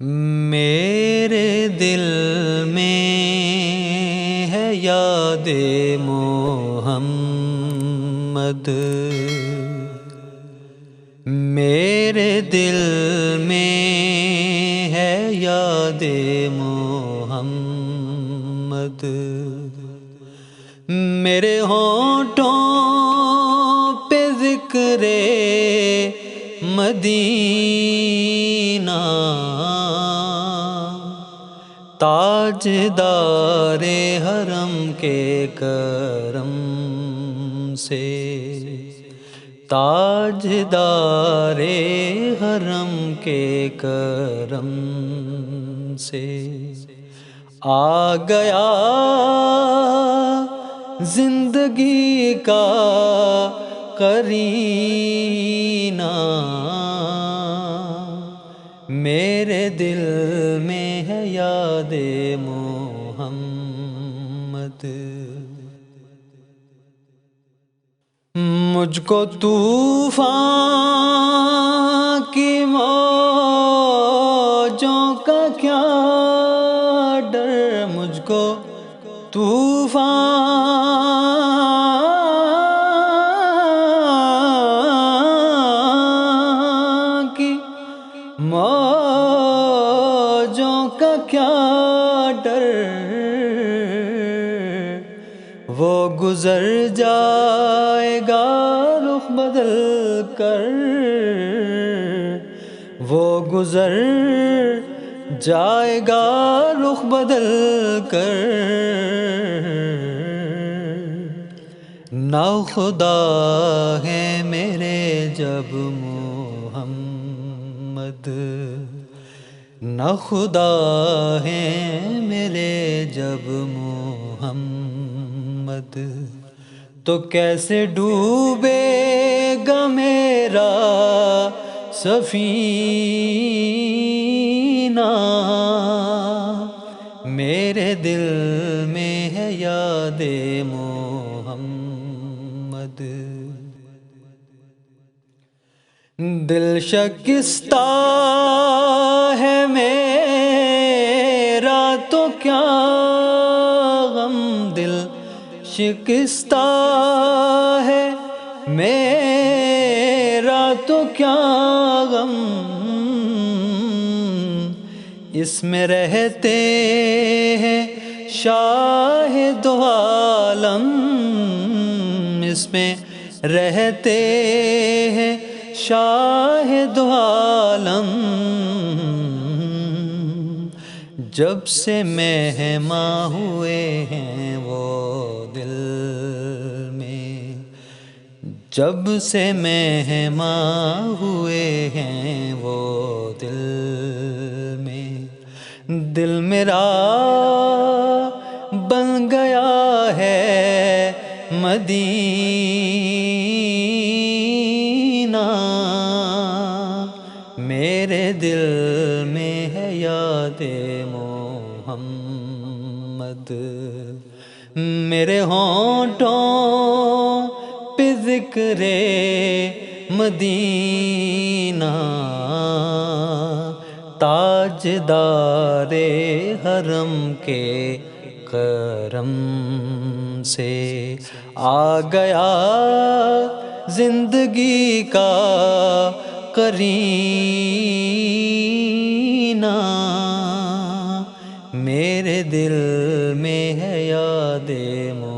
میرے دل میں ہے یاد محمد، میرے دل میں ہے یاد محمد، میرے ہونٹوں پہ ذکر مدینہ، تاجدار حرم کے کرم سے، تاجدار حرم کے کرم سے آ گیا زندگی کا قرینہ، میرے دل میں ہے یاد محمد، مجھ کو طوفان کی موجوں کا کیا ڈر، مجھ کو طوفان کی موجوں کا کیا ڈر، وہ گزر جائے گا رخ بدل کر، وہ گزر جائے گا رخ بدل کر، نہ خدا ہے میرے جب محمد، نہ خدا ہے میرے جب محمد، تو کیسے ڈوبے گا میرا سفینہ، میرے دل میں ہے یاد محمد، دل شکستہ ہے میرا تو کیا غم، دل شکستہ ہے میرا تو کیا غم، اس میں رہتے ہیں شاہ دو عالم، اس میں رہتے ہیں شاہ دو عالم، جب سے مہماں ہوئے ہیں وہ دل میں، جب سے مہماں ہوئے ہیں وہ دل میں، دل میرا بن گیا ہے مدینہ، میرے دل میں ہے یاد محمد، میرے ہونٹوں پہ ذکر مدینہ، تاجدار حرم کے کرم سے آ گیا زندگی کا قرینہ، میرے دل میں ہے یاد محمد۔